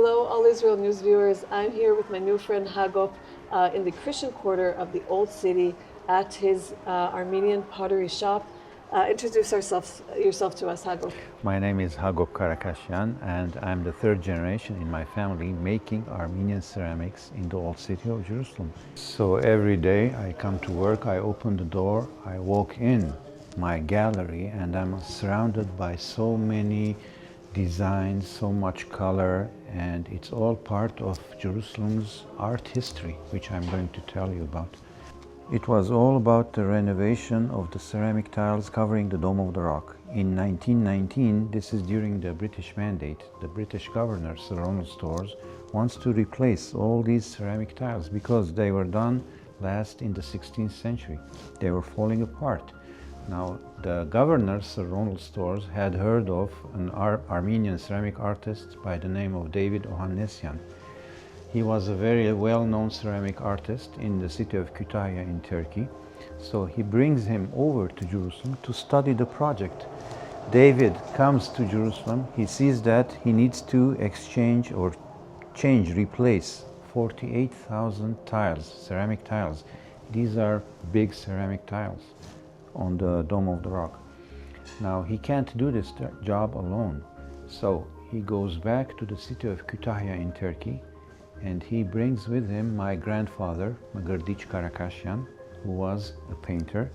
Hello, All Israel News viewers. I'm here with my new friend Hagop in the Christian quarter of the Old City at his Armenian pottery shop. Introduce yourself to us, Hagop. My name is Hagop Karakashian, and I'm the third generation in my family making Armenian ceramics in the Old City of Jerusalem. So every day I come to work, I open the door, I walk in my gallery, and I'm surrounded by so many designs, so much color, and it's all part of Jerusalem's art history, which I'm going to tell you about. It was all about the renovation of the ceramic tiles covering the Dome of the Rock. In 1919, this is during the British Mandate, the British governor, Sir Ronald Stores, wants to replace all these ceramic tiles because they were done last in the 16th century. They were falling apart. Now, the governor, Sir Ronald Stores, had heard of an Armenian ceramic artist by the name of David Ohannesyan. He was a very well-known ceramic artist in the city of Kütahya in Turkey. So he brings him over to Jerusalem to study the project. David comes to Jerusalem. He sees that he needs to replace 48,000 tiles, ceramic tiles. These are big ceramic tiles on the Dome of the Rock. Now, he can't do this job alone. So he goes back to the city of Kütahya in Turkey, and he brings with him my grandfather, Karakashian, who was a painter,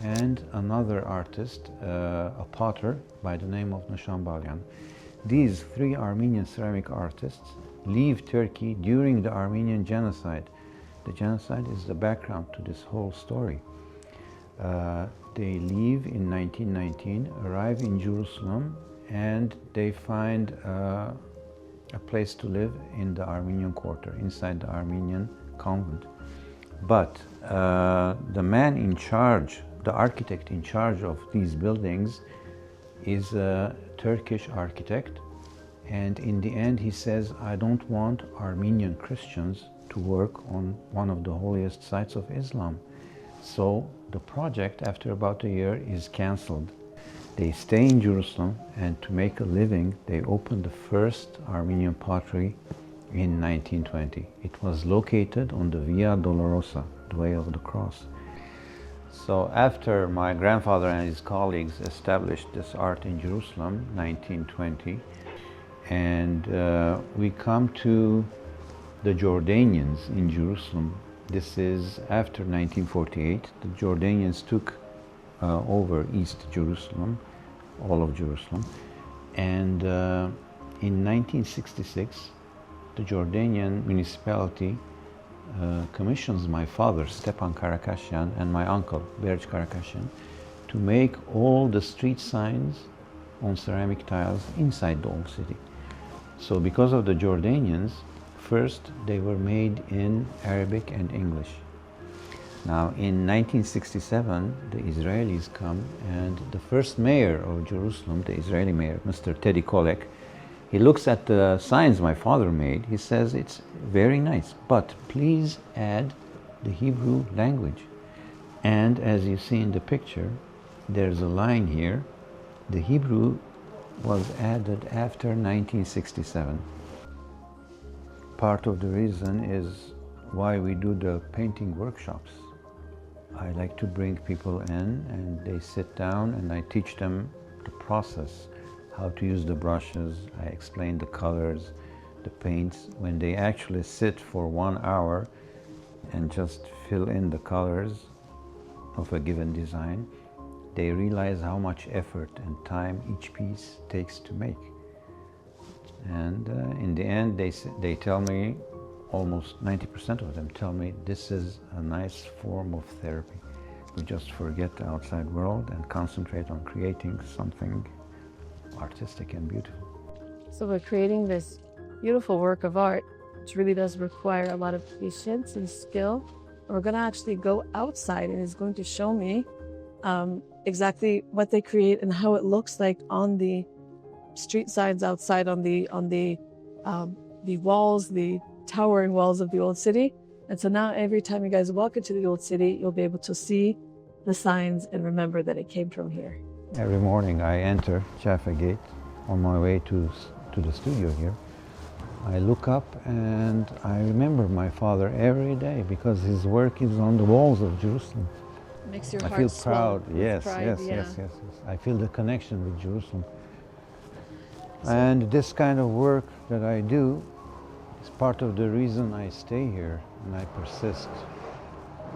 and another artist, a potter by the name of Nushambalyan. These three Armenian ceramic artists leave Turkey during the Armenian genocide. The genocide is the background to this whole story. They leave in 1919, arrive in Jerusalem, and they find a place to live in the Armenian quarter, inside the Armenian convent. But the man in charge, the architect in charge of these buildings, is a Turkish architect. And in the end, he says, I don't want Armenian Christians to work on one of the holiest sites of Islam. So the project, after about a year, is cancelled. They stay in Jerusalem, and to make a living, they opened the first Armenian pottery in 1920. It was located on the Via Dolorosa, the Way of the Cross. So after my grandfather and his colleagues established this art in Jerusalem, 1920, and we come to the Jordanians in Jerusalem. This is after 1948. The Jordanians took over East Jerusalem, all of Jerusalem. And in 1966, the Jordanian municipality commissions my father, Stepan Karakashian, and my uncle, Berj Karakashian, to make all the street signs on ceramic tiles inside the old city. So because of the Jordanians, first they were made in Arabic and English. Now, in 1967, the Israelis come, and the first mayor of Jerusalem, the Israeli mayor, Mr. Teddy Kollek, he looks at the signs my father made. He says, it's very nice, but please add the Hebrew language. And as you see in the picture, there's a line here. The Hebrew was added after 1967. Part of the reason is why we do the painting workshops. I like to bring people in, and they sit down, and I teach them the process, how to use the brushes. I explain the colors, the paints. When they actually sit for 1 hour and just fill in the colors of a given design, they realize how much effort and time each piece takes to make. And in the end, they tell me, almost 90% of them tell me, this is a nice form of therapy. We just forget the outside world and concentrate on creating something artistic and beautiful. So we're creating this beautiful work of art, which really does require a lot of patience and skill. And we're going to actually go outside, and it's going to show me exactly what they create and how it looks like on the street signs outside, on the walls, the towering walls of the old city. And so now every time you guys walk into the old city, you'll be able to see the signs and remember that it came from here. Every morning I enter Jaffa Gate on my way to the studio here. I look up and I remember my father every day because his work is on the walls of Jerusalem. Makes your I heart feel swell proud. with Yes, pride, yes, yeah. yes, yes, yes. I feel the connection with Jerusalem. And this kind of work that I do is part of the reason I stay here and I persist.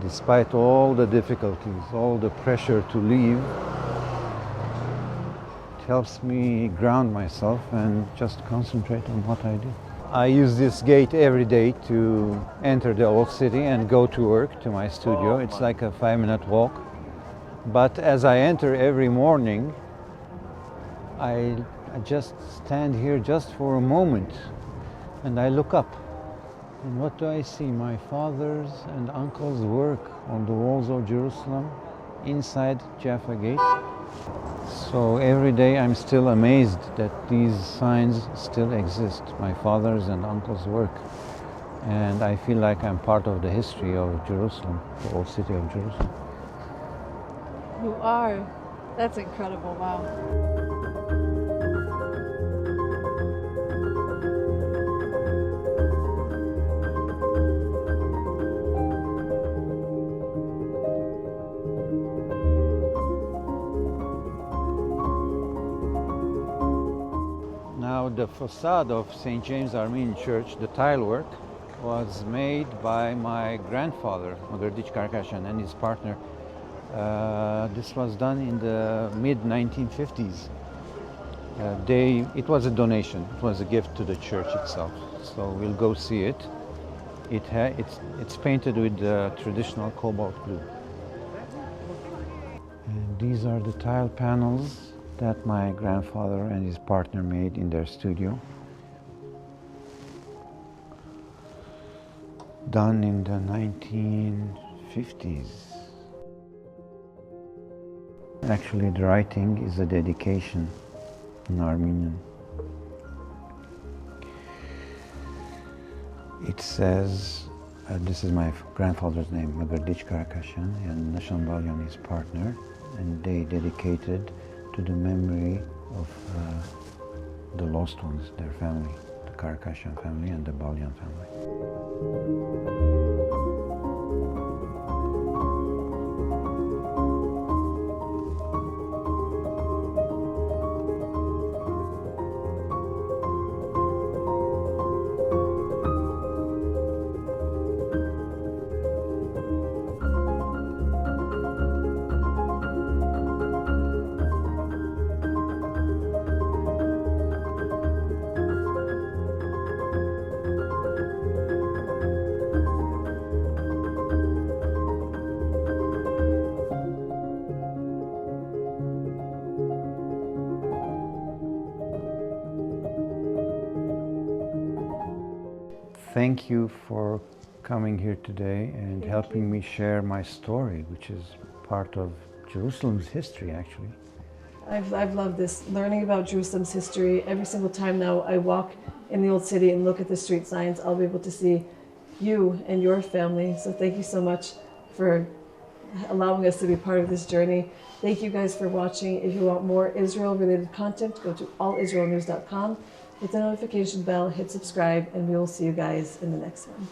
Despite all the difficulties, all the pressure to leave, it helps me ground myself and just concentrate on what I do. I use this gate every day to enter the old city and go to work, to my studio. It's like a 5-minute walk. But as I enter every morning, I just stand here just for a moment and I look up. And what do I see? My father's and uncle's work on the walls of Jerusalem inside Jaffa Gate. So every day I'm still amazed that these signs still exist, my father's and uncle's work. And I feel like I'm part of the history of Jerusalem, the old city of Jerusalem. You are. That's incredible, wow. Now the facade of St. James Armenian Church, the tile work, was made by my grandfather, Karakashian, and his partner. This was done in the mid-1950s. It was a donation, it was a gift to the church itself. So we'll go see it. It's painted with traditional cobalt blue. And these are the tile panels that my grandfather and his partner made in their studio. Done in the 1950s. Actually, the writing is a dedication in Armenian. It says, this is my grandfather's name, Karakashian, and Nashan his partner, and they dedicated to the memory of the lost ones, their family, the Karakashian family and the Balyan family. Thank you for coming here today and helping me share my story, which is part of Jerusalem's history, actually. I've loved this, learning about Jerusalem's history. Every single time now I walk in the old city and look at the street signs, I'll be able to see you and your family. So thank you so much for allowing us to be part of this journey. Thank you guys for watching. If you want more Israel-related content, go to allisraelnews.com. Hit the notification bell, hit subscribe, and we will see you guys in the next one.